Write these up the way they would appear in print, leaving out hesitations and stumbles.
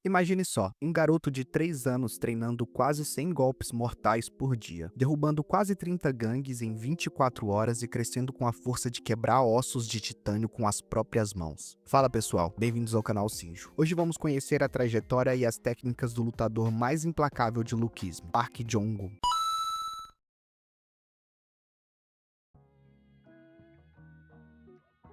Imagine só, um garoto de 3 anos treinando quase 100 golpes mortais por dia, derrubando quase 30 gangues em 24 horas e crescendo com a força de quebrar ossos de titânio com as próprias mãos. Fala pessoal, bem-vindos ao canal Shinjo. Hoje vamos conhecer a trajetória e as técnicas do lutador mais implacável de luquismo, Park Jong-un.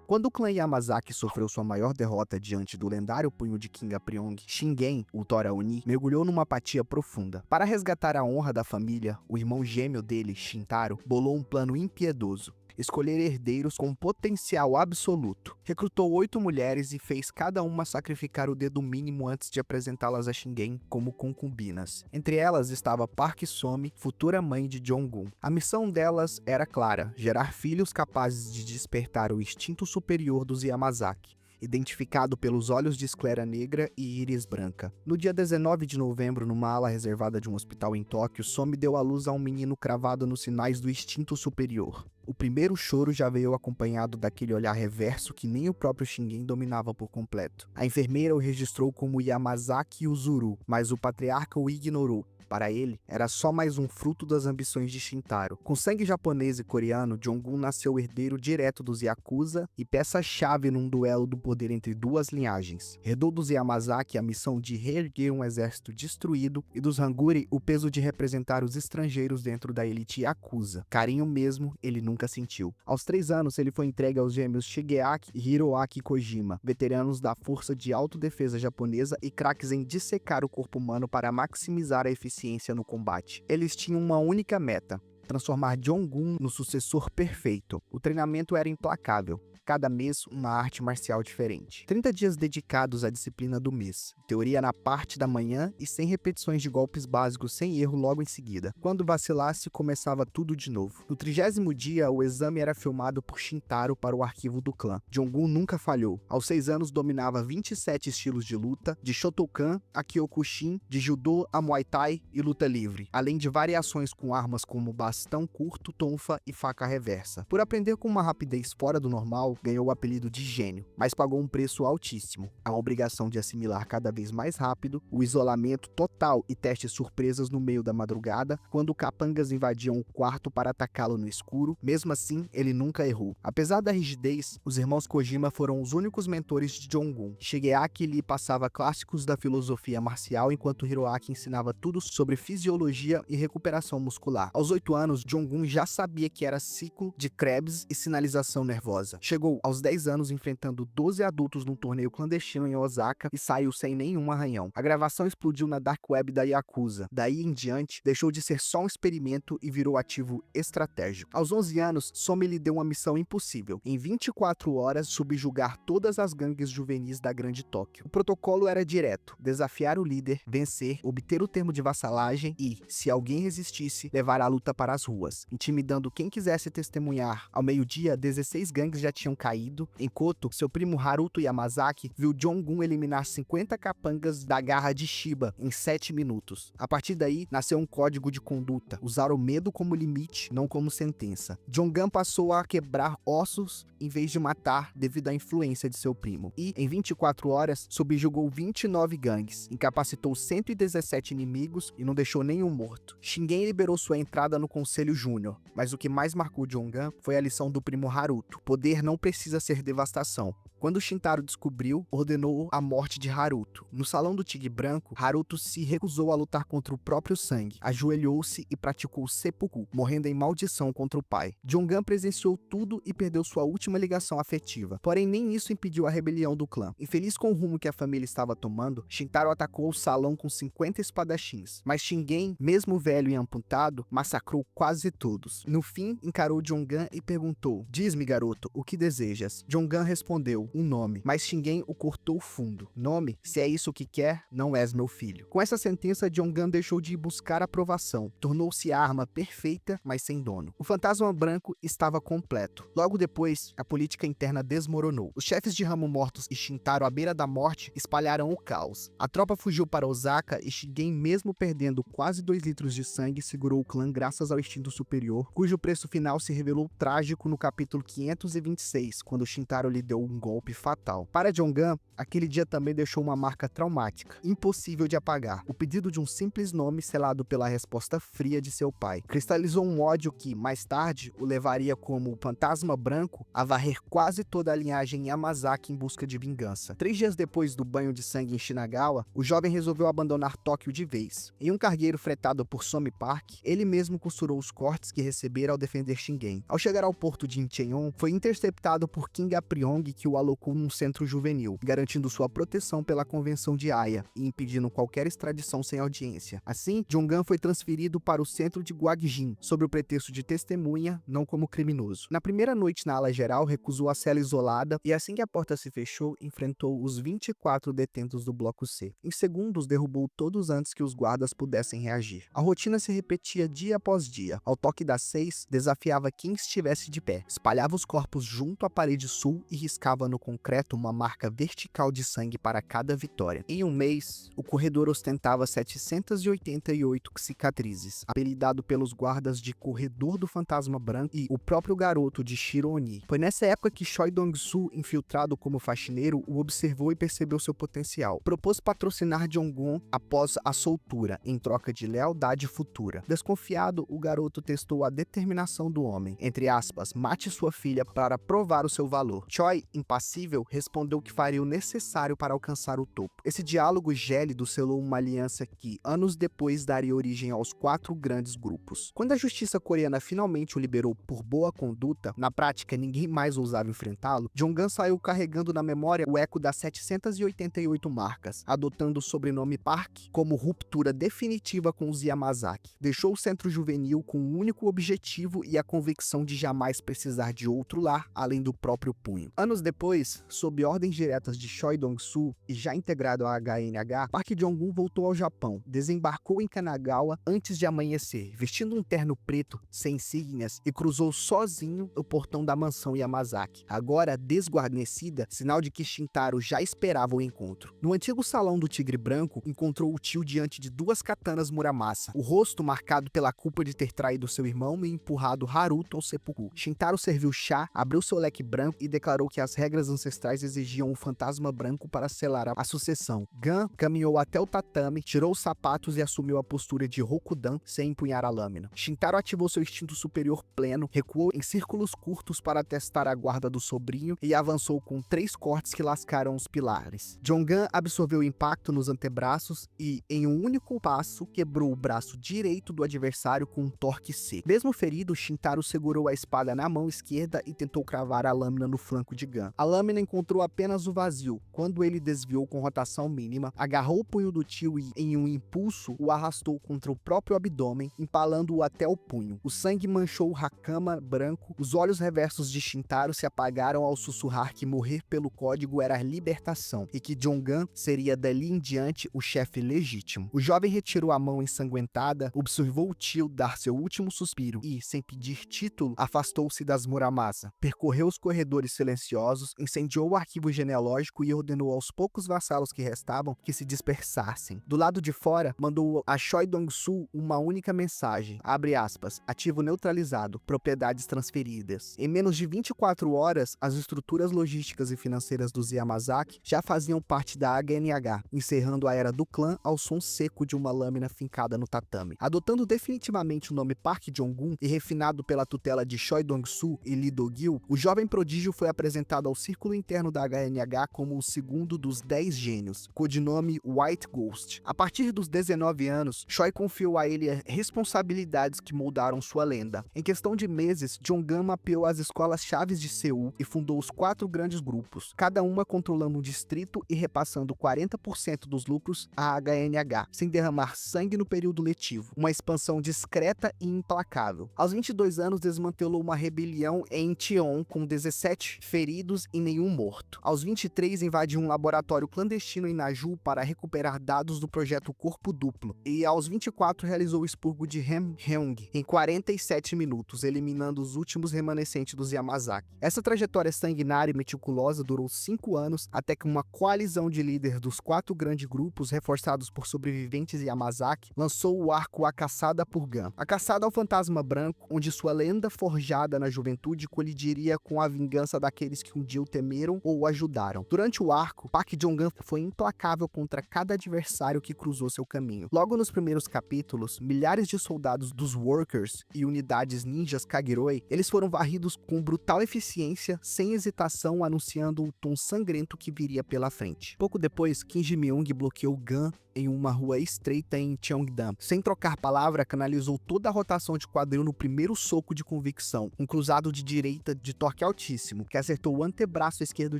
Quando o clã Yamazaki sofreu sua maior derrota diante do lendário punho de King Apryong, Shingen, o Tora Oni, mergulhou numa apatia profunda. Para resgatar a honra da família, o irmão gêmeo dele, Shintaro, bolou um plano impiedoso: escolher herdeiros com potencial absoluto. Recrutou 8 mulheres e fez cada uma sacrificar o dedo mínimo antes de apresentá-las a Shingen como concubinas. Entre elas estava Park Somi, futura mãe de Jong-un. A missão delas era clara: gerar filhos capazes de despertar o instinto superior dos Yamazaki, identificado pelos olhos de esclera negra e íris branca. No dia 19 de novembro, numa ala reservada de um hospital em Tóquio, Somi deu à luz a um menino cravado nos sinais do instinto superior. O primeiro choro já veio acompanhado daquele olhar reverso que nem o próprio Shingen dominava por completo. A enfermeira o registrou como Yamazaki Uzuru, mas o patriarca o ignorou. Para ele, era só mais um fruto das ambições de Shintaro. Com sangue japonês e coreano, Jong-un nasceu herdeiro direto dos Yakuza e peça-chave num duelo do poder entre duas linhagens. Herdou dos Yamazaki a missão de reerguer um exército destruído e dos Hanguri o peso de representar os estrangeiros dentro da elite Yakuza. Carinho mesmo ele nunca sentiu. Aos 3 anos, ele foi entregue aos gêmeos Shigeaki e Hiroaki Kojima, veteranos da força de autodefesa japonesa e craques em dissecar o corpo humano para maximizar a eficiência no combate. Eles tinham uma única meta: transformar Jong-un no sucessor perfeito. O treinamento era implacável. Cada mês, uma arte marcial diferente. 30 dias dedicados à disciplina do mês. Teoria na parte da manhã e 100 repetições de golpes básicos sem erro logo em seguida. Quando vacilasse, começava tudo de novo. No 30º dia, o exame era filmado por Shintaro para o arquivo do clã. Jong-un nunca falhou. Aos 6 anos, dominava 27 estilos de luta, de Shotokan a Kyokushin, de Judô a Muay Thai e luta livre, além de variações com armas como bastão curto, tonfa e faca reversa. Por aprender com uma rapidez fora do normal, ganhou o apelido de gênio, mas pagou um preço altíssimo: a obrigação de assimilar cada vez mais rápido, o isolamento total e testes surpresas no meio da madrugada, quando capangas invadiam o quarto para atacá-lo no escuro. Mesmo assim, ele nunca errou. Apesar da rigidez, os irmãos Kojima foram os únicos mentores de Jong-un. Shigeaki lhe passava clássicos da filosofia marcial, enquanto Hiroaki ensinava tudo sobre fisiologia e recuperação muscular. Aos 8 anos, Jong-un já sabia que era ciclo de Krebs e sinalização nervosa. Chegou aos 10 anos enfrentando 12 adultos num torneio clandestino em Osaka e saiu sem nenhum arranhão. A gravação explodiu na Dark Web da Yakuza. Daí em diante, deixou de ser só um experimento e virou ativo estratégico. Aos 11 anos, Somi lhe deu uma missão impossível: em 24 horas, subjugar todas as gangues juvenis da Grande Tóquio. O protocolo era direto: desafiar o líder, vencer, obter o termo de vassalagem e, se alguém resistisse, levar a luta para as ruas, intimidando quem quisesse testemunhar. Ao meio-dia, 16 gangues já tinham caído. Em Koto, seu primo Haruto Yamazaki viu Jong-un eliminar 50 capangas da garra de Shiba em 7 minutos. A partir daí, nasceu um código de conduta: usar o medo como limite, não como sentença. Jong-un passou a quebrar ossos em vez de matar devido à influência de seu primo. E, em 24 horas, subjugou 29 gangues, incapacitou 117 inimigos e não deixou nenhum morto. Shingen liberou sua entrada no Conselho Júnior, mas o que mais marcou Jong-un foi a lição do primo Haruto: poder não precisa ser devastação. Quando Shintaro descobriu, ordenou a morte de Haruto. No Salão do Tigre Branco, Haruto se recusou a lutar contra o próprio sangue, ajoelhou-se e praticou seppuku, morrendo em maldição contra o pai. Jong-un presenciou tudo e perdeu sua última ligação afetiva. Porém, nem isso impediu a rebelião do clã. Infeliz com o rumo que a família estava tomando, Shintaro atacou o salão com 50 espadachins, mas Shingen, mesmo velho e amputado, massacrou quase todos. No fim, encarou Jong-un e perguntou: "Diz-me, garoto, o que desejas?" Jong-un respondeu: "Um nome", mas Shingen o cortou fundo: "Nome? Se é isso que quer, não és meu filho." Com essa sentença, Jong-un deixou de buscar aprovação. Tornou-se a arma perfeita, mas sem dono. O fantasma branco estava completo. Logo depois, a política interna desmoronou. Os chefes de ramo mortos e Shintaro à beira da morte espalharam o caos. A tropa fugiu para Osaka e Shingen, mesmo perdendo quase 2 litros de sangue, segurou o clã graças ao instinto superior, cujo preço final se revelou trágico no capítulo 526, quando Shintaro lhe deu um golpe golpe fatal. Para Jongan, aquele dia também deixou uma marca traumática, impossível de apagar. O pedido de um simples nome selado pela resposta fria de seu pai cristalizou um ódio que, mais tarde, o levaria como o Fantasma Branco a varrer quase toda a linhagem Yamazaki em busca de vingança. 3 dias depois do banho de sangue em Shinagawa, o jovem resolveu abandonar Tóquio de vez. Em um cargueiro fretado por Somi Park, ele mesmo costurou os cortes que recebera ao defender Shingen. Ao chegar ao porto de Incheon, foi interceptado por King Apriong, que o alocou num centro juvenil, garantindo sua proteção pela Convenção de Haia e impedindo qualquer extradição sem audiência. Assim, Jongan foi transferido para o centro de Guagjin, sob o pretexto de testemunha, não como criminoso. Na primeira noite na ala geral, recusou a cela isolada e assim que a porta se fechou, enfrentou os 24 detentos do bloco C. Em segundos, derrubou todos antes que os guardas pudessem reagir. A rotina se repetia dia após dia. Ao toque das 6, desafiava quem estivesse de pé, espalhava os corpos junto à parede sul e riscava no concreto uma marca vertical de sangue para cada vitória. Em um mês, o corredor ostentava 788 cicatrizes, apelidado pelos guardas de Corredor do Fantasma Branco e o próprio garoto de Shiro Oni. Foi nessa época que Choi Dong-soo, infiltrado como faxineiro, o observou e percebeu seu potencial. Propôs patrocinar Jong-un após a soltura, em troca de lealdade futura. Desconfiado, o garoto testou a determinação do homem. Entre aspas, mate sua filha para provar o seu valor. Choi, impassível, respondeu que faria o necessário para alcançar o topo. Esse diálogo gélido selou uma aliança que, anos depois, daria origem aos 4 grandes grupos. Quando a justiça coreana finalmente o liberou por boa conduta, na prática ninguém mais ousava enfrentá-lo, Jongan saiu carregando na memória o eco das 788 marcas, adotando o sobrenome Park como ruptura definitiva com os Yamazaki. Deixou o centro juvenil com um único objetivo e a convicção de jamais precisar de outro lar além do próprio punho. Anos depois, sob ordens diretas de Choi Dong-soo e já integrado à HNH, Park Jong-un voltou ao Japão, desembarcou em Kanagawa antes de amanhecer, vestindo um terno preto sem insígnias e cruzou sozinho o portão da mansão Yamazaki, agora desguarnecida, sinal de que Shintaro já esperava o encontro. No antigo salão do Tigre Branco, encontrou o tio diante de 2 katanas Muramasa, o rosto marcado pela culpa de ter traído seu irmão e empurrado Haruto ao seppuku. Shintaro serviu chá, abriu seu leque branco e declarou que as regras ancestrais exigiam o fantasma branco para selar a sucessão. Gan caminhou até o tatame, tirou os sapatos e assumiu a postura de Rokudan sem empunhar a lâmina. Shintaro ativou seu instinto superior pleno, recuou em círculos curtos para testar a guarda do sobrinho e avançou com 3 cortes que lascaram os pilares. Jongan absorveu o impacto nos antebraços e, em um único passo, quebrou o braço direito do adversário com um torque seco. Mesmo ferido, Shintaro segurou a espada na mão esquerda e tentou cravar a lâmina no flanco de Gan. A lâmina encontrou apenas o vazio. Quando ele desviou com rotação mínima, agarrou o punho do tio e, em um impulso, o arrastou contra o próprio abdômen, empalando-o até o punho. O sangue manchou o Hakama branco, os olhos reversos de Shintaro se apagaram ao sussurrar que morrer pelo código era libertação e que Jongan seria dali em diante o chefe legítimo. O jovem retirou a mão ensanguentada, observou o tio dar seu último suspiro e, sem pedir título, afastou-se das Muramasa. Percorreu os corredores silenciosos, incendiou o arquivo genealógico e ordenou aos poucos vassalos que restavam que se dispersassem. Do lado de fora, mandou a Choi Dong-soo uma única mensagem, abre aspas, ativo neutralizado, propriedades transferidas. Em menos de 24 horas, as estruturas logísticas e financeiras dos Yamazaki já faziam parte da HNH, encerrando a era do clã ao som seco de uma lâmina fincada no tatame. Adotando definitivamente o nome Park Jong-un e refinado pela tutela de Choi Dong-soo e Lee Do-gil, o jovem prodígio foi apresentado ao círculo interno da HNH como o segundo dos 10 gênios, codinome White Ghost. A partir dos 19 anos, Choi confiou a ele responsabilidades que moldaram sua lenda. Em questão de meses, Jongan mapeou as escolas chaves de Seul e fundou os 4 grandes grupos, cada uma controlando um distrito e repassando 40% dos lucros à HNH, sem derramar sangue no período letivo. Uma expansão discreta e implacável. Aos 22 anos, desmantelou uma rebelião em Incheon com 17 feridos e nenhum morto. Aos 23, invadiu um laboratório clandestino em Naju para recuperar dados do projeto Corpo Duplo. E aos 24, realizou o expurgo de Hamhyung em 47 minutos, eliminando os últimos remanescentes dos Yamazaki. Essa trajetória sanguinária e meticulosa durou 5 anos, até que uma coalizão de líderes dos 4 grandes grupos, reforçados por sobreviventes Yamazaki, lançou o arco A Caçada por Gan. A Caçada ao Fantasma Branco, onde sua lenda forjada na juventude colidiria com a vingança daqueles que um dia o temeram ou o ajudaram. Durante o arco, Park Jong-un foi implacável contra cada adversário que cruzou seu caminho. Logo nos primeiros capítulos, milhares de soldados dos Workers e unidades ninjas Kaguroi, eles foram varridos com brutal eficiência, sem hesitação, anunciando o tom sangrento que viria pela frente. Pouco depois, Kim Ji-myung bloqueou Gun em uma rua estreita em Cheongdam. Sem trocar palavra, canalizou toda a rotação de quadril no primeiro soco de convicção, um cruzado de direita de torque altíssimo, que acertou o antebraço esquerdo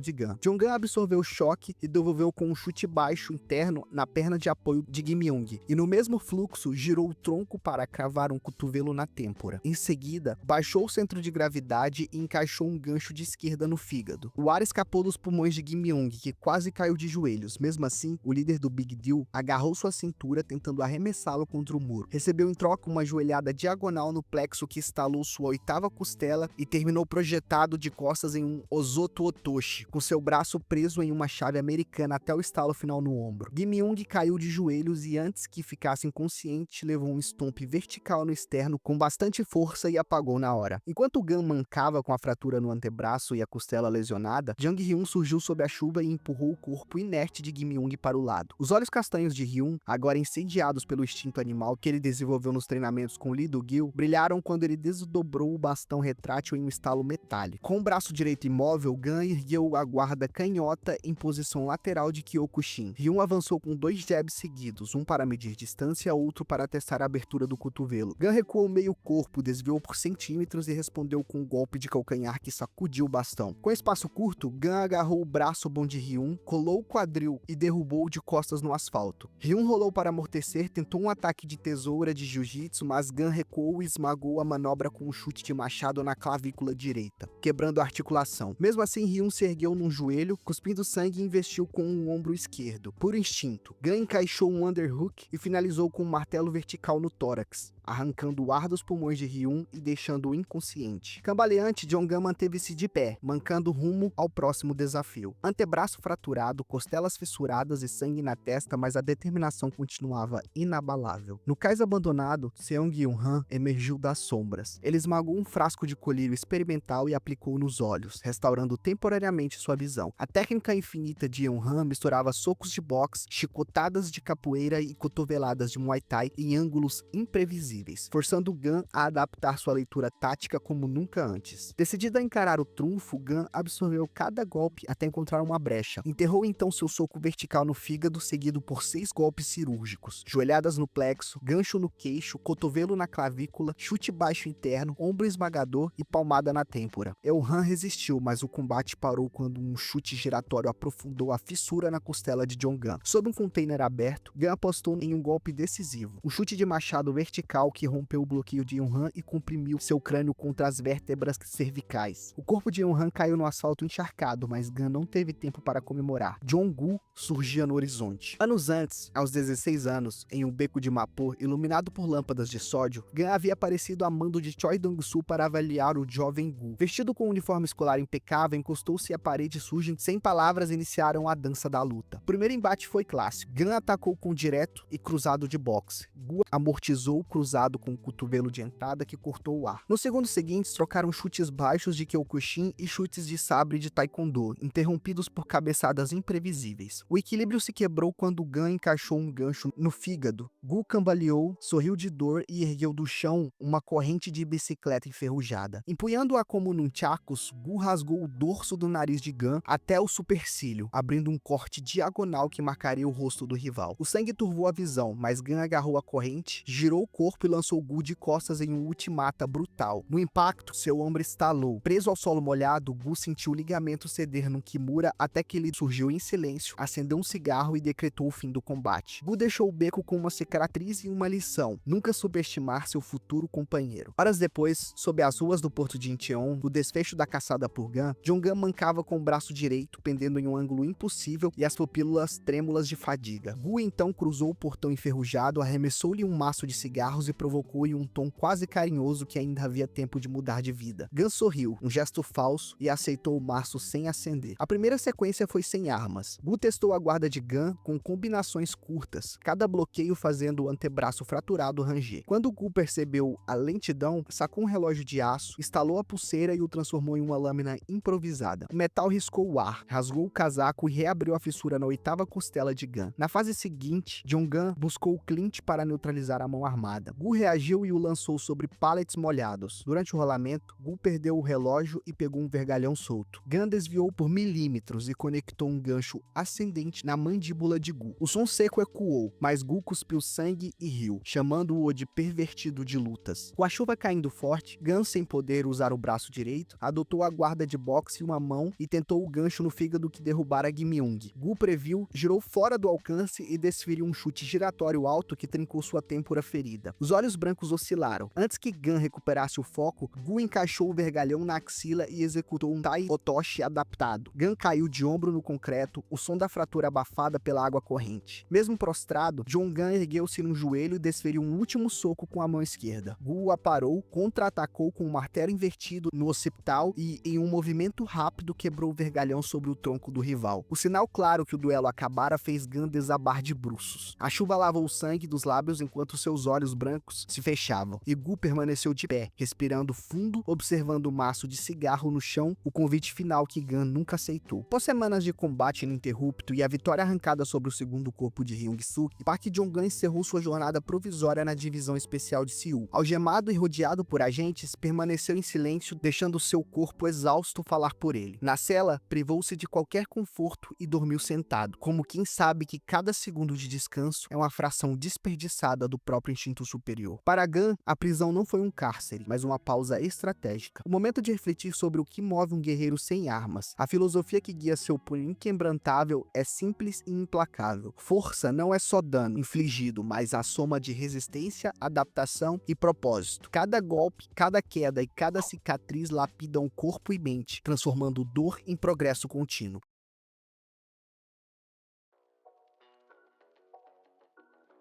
de Gun. Jong-un absorveu o choque e devolveu com um chute baixo interno na perna de apoio de Gi-myung, e no mesmo fluxo girou o tronco para cravar um cotovelo na têmpora. Em seguida, baixou o centro de gravidade e encaixou um gancho de esquerda no fígado. O ar escapou dos pulmões de Gi-myung, que quase caiu de joelhos. Mesmo assim, o líder do Big Deal agarrou sua cintura tentando arremessá-lo contra o muro. Recebeu em troca uma joelhada diagonal no plexo que estalou sua oitava costela e terminou projetado de costas em um Ozoto Otoshi, com seu braço preso em uma chave americana até o estalo final no ombro. Gi-myung caiu de joelhos e antes que ficasse inconsciente, levou um stomp vertical no externo com bastante força e apagou na hora. Enquanto Gun mancava com a fratura no antebraço e a costela lesionada, Jang Hyun surgiu sob a chuva e empurrou o corpo inerte de Gi-myung para o lado. Os olhos castanhos de Hyun, agora incendiados pelo instinto animal que ele desenvolveu nos treinamentos com Lee Do-gil, brilharam quando ele desdobrou o bastão retrátil em um estalo metálico. Com o braço direito imóvel, Gun ergueu a guarda canhota em posição lateral de Kyokushin. Hyun avançou com 2 jabs seguidos, um para medir distância, outro para testar a abertura do cotovelo. Gun recuou meio corpo, desviou por centímetros e respondeu com um golpe de calcanhar que sacudiu o bastão. Com espaço curto, Gun agarrou o braço bom de Hyun, colou o quadril e derrubou de costas no asfalto. Hyun rolou para amortecer, tentou um ataque de tesoura de jiu-jitsu, mas Gun recuou e esmagou a manobra com um chute de machado na clavícula direita, quebrando a articulação. Mesmo assim, Hyun se ergueu num joelho, cuspindo sangue e investiu com o ombro esquerdo. Por instinto, Gun encaixou um underhook e finalizou com um martelo vertical no tórax, arrancando o ar dos pulmões de Hyun e deixando-o inconsciente. Cambaleante, Jong-un manteve-se de pé, mancando rumo ao próximo desafio. Antebraço fraturado, costelas fissuradas e sangue na testa, mas a determinação continuava inabalável. No cais abandonado, Seong-Yun-han emergiu das sombras. Ele esmagou um frasco de colírio experimental e aplicou nos olhos, restaurando temporariamente sua visão. A técnica infinita de Yun-han misturava socos de boxe, chicotadas de capoeira e cotoveladas de Muay Thai em ângulos imprevisíveis, forçando Gun a adaptar sua leitura tática como nunca antes. Decidido a encarar o trunfo, Gun absorveu cada golpe até encontrar uma brecha. Enterrou então seu soco vertical no fígado, seguido por 6 golpes cirúrgicos. Joelhadas no plexo, gancho no queixo, cotovelo na clavícula, chute baixo interno, ombro esmagador e palmada na têmpora. Yun-han resistiu, mas o combate parou quando um chute giratório aprofundou a fissura na costela de Jong-un. Sob um container aberto, Gun apostou em um golpe decisivo. Um chute de machado vertical que rompeu o bloqueio de Yun-han e comprimiu seu crânio contra as vértebras cervicais. O corpo de Yun-han caiu no asfalto encharcado, mas Gun não teve tempo para comemorar. Jong-gu surgia no horizonte. Anos antes, aos 16 anos, em um beco de Mapo iluminado por lâmpadas de sódio, Gun havia aparecido a mando de Choi Dong-soo para avaliar o jovem Gu. Vestido com um uniforme escolar impecável, encostou-se à parede suja e, sem palavras, iniciaram a dança da luta. O primeiro embate foi clássico. Gun atacou com direto e cruzado de boxe. Gu amortizou o cruzado com o cotovelo de entrada que cortou o ar. No segundo seguinte, trocaram chutes baixos de Kyokushin e chutes de sabre de Taekwondo, interrompidos por cabeçadas imprevisíveis. O equilíbrio se quebrou quando Gun encaixou um gancho no fígado. Gu cambaleou, sorriu de dor e ergueu do chão uma corrente de bicicleta enferrujada. Empunhando-a como nunchakus, Gu rasgou o dorso do nariz de Gun até o supercílio, abrindo um corte diagonal que marcaria o rosto do rival. O sangue turvou a visão, mas Gun agarrou a corrente, girou o corpo e lançou Gu de costas em um ultimata brutal. No impacto, seu ombro estalou. Preso ao solo molhado, Gu sentiu o ligamento ceder num kimura até que ele surgiu em silêncio, acendeu um cigarro e decretou o fim do combate. Gu deixou o beco com uma cicatriz e uma lição: nunca subestimar seu futuro companheiro. Horas depois, sob as ruas do porto de Incheon, no desfecho da caçada por Gun, Jong-un mancava com o braço direito, pendendo em um ângulo impossível e as pupilas trêmulas de fadiga. Gu então cruzou o portão enferrujado, arremessou-lhe um maço de cigarros e provocou em um tom quase carinhoso que ainda havia tempo de mudar de vida. Gun sorriu, um gesto falso, e aceitou o maço sem acender. A primeira sequência foi sem armas. Gu testou a guarda de Gun com combinações curtas, cada bloqueio fazendo o antebraço fraturado ranger. Quando Gu percebeu a lentidão, sacou um relógio de aço, instalou a pulseira e o transformou em uma lâmina improvisada. O metal riscou o ar, rasgou o casaco e reabriu a fissura na 8ª costela de Gun. Na fase seguinte, John Gunn buscou o Clint para neutralizar a mão armada. Gu reagiu e o lançou sobre pallets molhados. Durante o rolamento, Gu perdeu o relógio e pegou um vergalhão solto. Gunn desviou por milímetros e conectou um gancho ascendente na mandíbula de Gu. O som seco ecoou, mas Gu cuspiu sangue e riu, chamando-o de pervertido de lutas. Com a chuva caindo forte, Gunn, sem poder usar o braço direito, adotou a guarda de boxe em uma mão e tentou o gancho no fígado que derrubara Gimyung. Gu previu, girou fora do alcance e desferiu um chute giratório alto que trincou sua têmpora ferida. Os olhos brancos oscilaram. Antes que Gunn recuperasse o foco, Gu encaixou o vergalhão na axila e executou um Tai Otoshi adaptado. Gunn caiu de ombro no concreto, o som da fratura abafada pela água corrente. Mesmo prostrado, John Gunn ergueu-se num joelho e desferiu um último soco com a mão esquerda. Gu o aparou, contra-atacou com um martelo invertido no occipital e, em um movimento rápido, quebrou o vergalhão sobre o tronco do rival. O sinal claro que o duelo acabara fez Gunn desabar de bruços. A chuva lavou o sangue dos lábios enquanto seus olhos brancos se fechavam, e Gu permaneceu de pé, respirando fundo, observando o maço de cigarro no chão, o convite final que Gunn nunca aceitou. Após semanas de combate ininterrupto e a vitória arrancada sobre o segundo corpo de Ryung-Suk, Park Jong-gun encerrou sua jornada provisória na divisão especial de Seul. Algemado e rodeado por agentes, permaneceu em silêncio, deixando seu corpo exausto falar por ele. Na cela, privou-se de qualquer conforto e dormiu sentado, como quem sabe que cada segundo de descanso é uma fração desperdiçada do próprio instinto superior. Para Gunn, a prisão não foi um cárcere, mas uma pausa estratégica. O momento de refletir sobre o que move um guerreiro sem armas. A filosofia que guia seu punho inquebrantável é simples e implacável. Força não é só dano infligido, mas a soma de resistência, adaptação e propósito. Cada golpe, cada queda e cada cicatriz lapidam corpo e mente, transformando dor em progresso contínuo.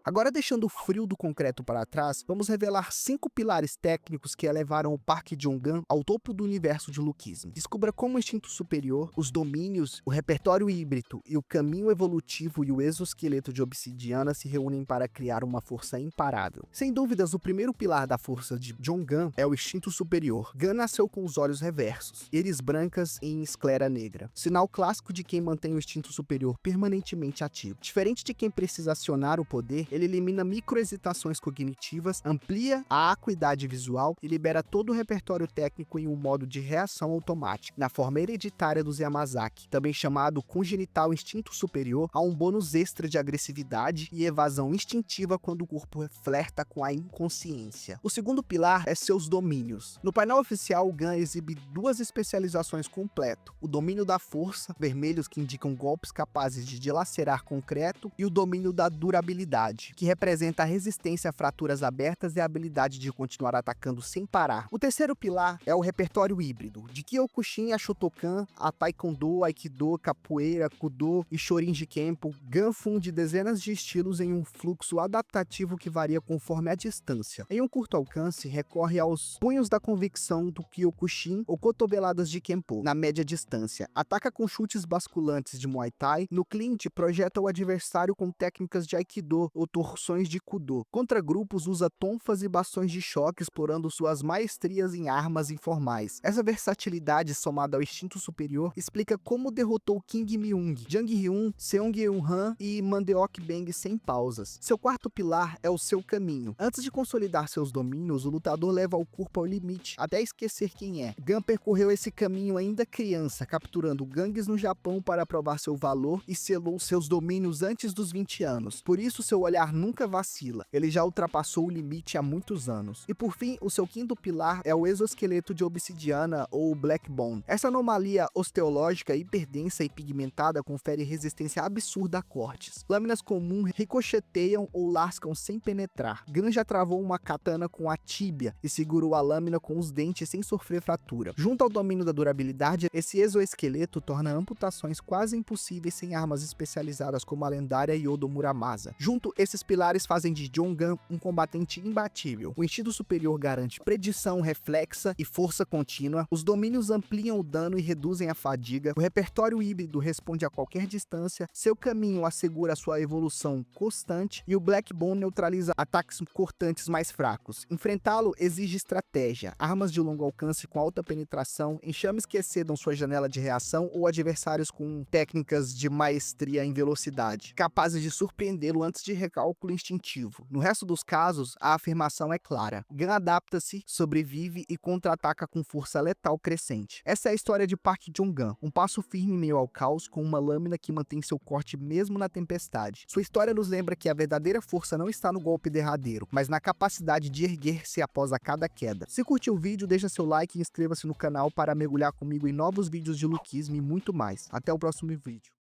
Agora, deixando o frio do concreto para trás, vamos revelar 5 pilares técnicos que elevaram o Park Jong-gun ao topo do universo de Lukeism. Descubra como o instinto superior, os domínios, o repertório híbrido e o caminho evolutivo e o exoesqueleto de obsidiana se reúnem para criar uma força imparável. Sem dúvidas, o primeiro pilar da força de Jong-gun é o instinto superior. Gun nasceu com os olhos reversos, íris brancas em esclera negra, sinal clássico de quem mantém o instinto superior permanentemente ativo. Diferente de quem precisa acionar o poder, ele elimina microexcitações cognitivas, amplia a acuidade visual e libera todo o repertório técnico em um modo de reação automática. Na forma hereditária dos Yamazaki, também chamado congenital instinto superior, há um bônus extra de agressividade e evasão instintiva quando o corpo flerta com a inconsciência. O segundo pilar é seus domínios. No painel oficial, o Gun exibe 2 especializações completas: o domínio da força, vermelhos que indicam golpes capazes de dilacerar concreto, e o domínio da durabilidade, que representa a resistência a fraturas abertas e a habilidade de continuar atacando sem parar. O terceiro pilar é o repertório híbrido, de Kyokushin a Shotokan, a Taekwondo, Aikido, Capoeira, Kudo e Shorinji Kempo. Gun funde dezenas de estilos em um fluxo adaptativo que varia conforme a distância. Em um curto alcance, recorre aos punhos da convicção do Kyokushin ou cotoveladas de Kempo. Na média distância, ataca com chutes basculantes de Muay Thai. No clinch, projeta o adversário com técnicas de Aikido ou torções de Kudo. Contra grupos, usa tonfas e bastões de choque, explorando suas maestrias em armas informais. Essa versatilidade, somada ao instinto superior, explica como derrotou Kim Myung, Jang Hyun, Seong Eun-han e Mandeok Bang sem pausas. Seu quarto pilar é o seu caminho. Antes de consolidar seus domínios, o lutador leva o corpo ao limite, até esquecer quem é. Gun percorreu esse caminho ainda criança, capturando gangues no Japão para provar seu valor e selou seus domínios antes dos 20 anos. Por isso, seu olhar nunca vacila. Ele já ultrapassou o limite há muitos anos. E por fim, o seu quinto pilar é o exoesqueleto de obsidiana ou Black Bone. Essa anomalia osteológica hiperdensa e pigmentada confere resistência absurda a cortes. Lâminas comuns ricocheteiam ou lascam sem penetrar. Gun já travou uma katana com a tíbia e segurou a lâmina com os dentes sem sofrer fratura. Junto ao domínio da durabilidade, esse exoesqueleto torna amputações quase impossíveis sem armas especializadas como a lendária Yodo Muramasa. Junto Esses pilares fazem de Jongan um combatente imbatível. O instinto superior garante predição reflexa e força contínua, os domínios ampliam o dano e reduzem a fadiga, o repertório híbrido responde a qualquer distância, seu caminho assegura sua evolução constante e o Black Bone neutraliza ataques cortantes mais fracos. Enfrentá-lo exige estratégia, armas de longo alcance com alta penetração, enxames que excedam sua janela de reação ou adversários com técnicas de maestria em velocidade, capazes de surpreendê-lo antes de recálculo instintivo. No resto dos casos, a afirmação é clara. Gun adapta-se, sobrevive e contra-ataca com força letal crescente. Essa é a história de Park Jong-un, um passo firme em meio ao caos com uma lâmina que mantém seu corte mesmo na tempestade. Sua história nos lembra que a verdadeira força não está no golpe derradeiro, mas na capacidade de erguer-se após a cada queda. Se curtiu o vídeo, deixa seu like e inscreva-se no canal para mergulhar comigo em novos vídeos de luquismo e muito mais. Até o próximo vídeo.